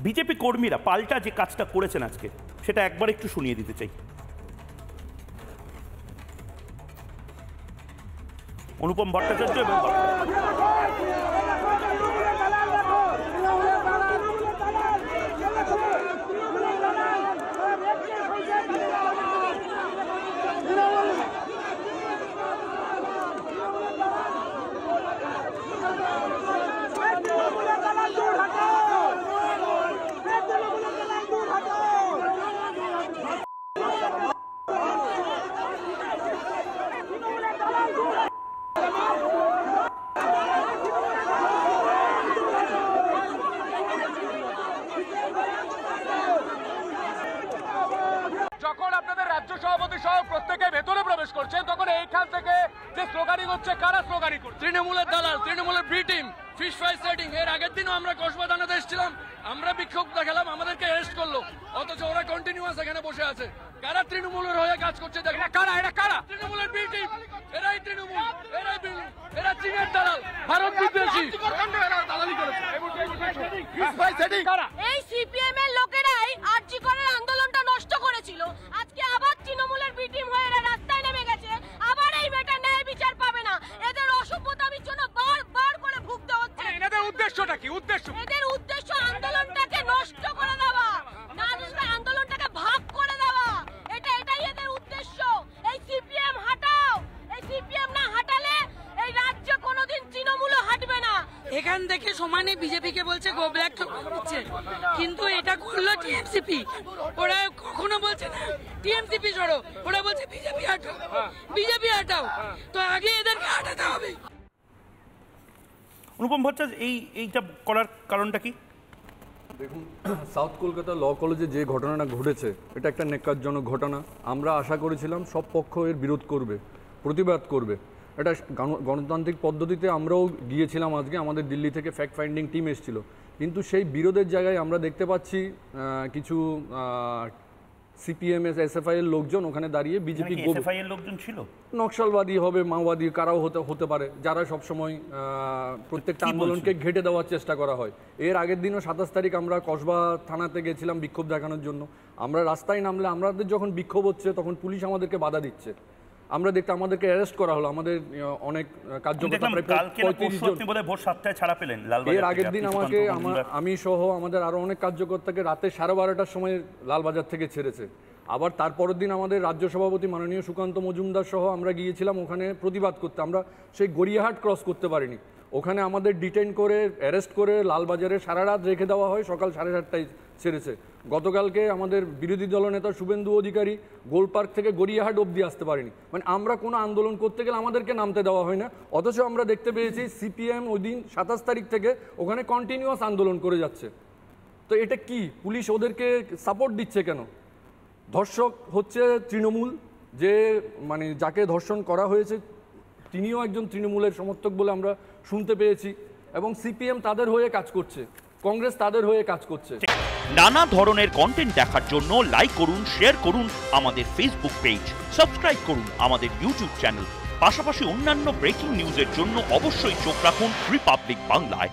BJP কর্মীরা পাল্টা যে কাজটা করেছেন আজকে সেটা একবার একটু শুনিয়ে দিতে চাই। অনুপম ভট্টাচার্য এবং যখন আপনাদের রাজ্য সভাপতি সহ প্রত্যেকে ভেতরে প্রবেশ করছেন তখন এইখান থেকে যে স্লোগানিং হচ্ছে, কারা স্লোগানিং করছে? তৃণমূলের দালাল, তৃণমূলের B team, fish fry setting. এর আগের দিনও আমরা কসবা থানাতে এসেছিলাম, আমরা বিক্ষোভ দেখালাম, আমাদেরকে অ্যারেস্ট করলো, অথচ ওরা কন্টিনিউয়াস এখানে বসে আছে। কারা তৃণমূলের হয়ে কাজ করছে? এরা কারা? এরা কারা? তৃণমূলের বি টিম, এরাই তৃণমূল, এরাই বিলু, এরা চীনের দালাল, ভারত বিদ্বেষী, এরা দালালি করেছে। এই সিপিএম এর লোকেরাই আরজি করের আন্দোলনটা নষ্ট করেছিল। আজকে আবার তৃণমূলের বি টিম হয়ে এরা রাস্তায় নেমে গেছে। আবার এই মেয়েটা ন্যায় বিচার পাবে না। এদের অসভ্যতামির জন্য বারবার করে ভুগতে হচ্ছে। এদের উদ্দেশ্যটা কি? এদের উদ্দেশ্য আন্দোলনটাকে নষ্ট করে দেওয়া, না আন্দোলনটাকে ভাগ করে দেওয়া। এটাই এদের উদ্দেশ্য। এই সিপিএম হাঁটাও, এই সিপিএম না হাঁটালে এই রাজ্যে কোনোদিন তৃণমূলও হাঁটবে না। এখান থেকে সমানে বিজেপিকে বলছে গো ব্ল্যাক দিচ্ছে, কিন্তু এটা করলো টিএমসিপি। ওরা কখনো বলছে না টিএমসিপি সরো, ওরা বলছে বিজেপি হাঁটাও, বিজেপি হাঁটাও। তো আগে এদেরকে হাঁটাতে হবে। অনুপম ভট্টাচার্য এইটা করার কারণটা কি? দেখুন, সাউথ কলকাতা ল কলেজে যে ঘটনাটা ঘটেছে এটা একটা ন্যাক্কারজনক ঘটনা। আমরা আশা করেছিলাম সব পক্ষ এর বিরোধ করবে, প্রতিবাদ করবে। এটা গণতান্ত্রিক পদ্ধতিতে আমরাও গিয়েছিলাম। আজকে আমাদের দিল্লি থেকে ফ্যাক্ট ফাইন্ডিং টিম এসেছিল, কিন্তু সেই বিরোধের জায়গায় আমরা দেখতে পাচ্ছি কিছু সিপিএম এসএফআই এর লোকজন ওখানে দাঁড়িয়ে বিজেপি লোকজন ছিল, নকশালবাদী হবে, মাওবাদী, কারাও হতে পারে, যারা সবসময় প্রত্যেকটা আন্দোলনকে ঘেঁটে দেওয়ার চেষ্টা করা হয়। এর আগের দিনও 27 তারিখ আমরা কসবা থানাতে গেছিলাম বিক্ষোভ দেখানোর জন্য। আমরা রাস্তায় নামলে আমাদের যখন বিক্ষোভ হচ্ছে তখন পুলিশ আমাদেরকে বাধা দিচ্ছে। আমরা দেখতে আমাদেরকে অ্যারেস্ট করা হলো। আমাদের অনেক কার্যকর্তা ভোর 7টায় ছাড়া পেলেন। এর আগের দিন আমি সহ আমাদের আরো অনেক কার্যকর্তাকে রাতে 12:30টার সময় লালবাজার থেকে ছেড়েছে। আবার তারপরের দিন আমাদের রাজ্য সভাপতি মাননীয় সুকান্ত মজুমদার সহ আমরা গিয়েছিলাম ওখানে প্রতিবাদ করতে। আমরা সেই গড়িয়াহাট ক্রস করতে পারিনি, ওখানে আমাদের ডিটেইন করে অ্যারেস্ট করে লালবাজারে সারা রাত রেখে দেওয়া হয়, সকাল 7:30টায় ছেড়েছে। গতকালকে আমাদের বিরোধী দলনেতা শুভেন্দু অধিকারী গোলপার্ক থেকে গড়িয়াহাট অবধি আসতে পারেনি। মানে আমরা কোনো আন্দোলন করতে গেলে আমাদেরকে নামতে দেওয়া হয় না, অথচ আমরা দেখতে পেয়েছি সিপিএম ওই দিন 27 তারিখ থেকে ওখানে কন্টিনিউয়াস আন্দোলন করে যাচ্ছে। তো এটা কি পুলিশ ওদেরকে সাপোর্ট দিচ্ছে কেন? ধর্ষক হচ্ছে তৃণমূল, যে মানে যাকে ধর্ষণ করা হয়েছে তিনিও একজন তৃণমূলের সমর্থক বলে আমরা শুনতে পেয়েছি, এবং সিপিএম তাদের হয়ে কাজ করছে, কংগ্রেস তাদের হয়ে কাজ করছে। নানা ধরনের কন্টেন্ট দেখার জন্য লাইক করুন, শেয়ার করুন আমাদের ফেসবুক পেজ, সাবস্ক্রাইব করুন আমাদের ইউটিউব চ্যানেল। পাশাপাশি অন্যান্য ব্রেকিং নিউজের জন্য অবশ্যই চোখ রাখুন রিপাবলিক বাংলায়।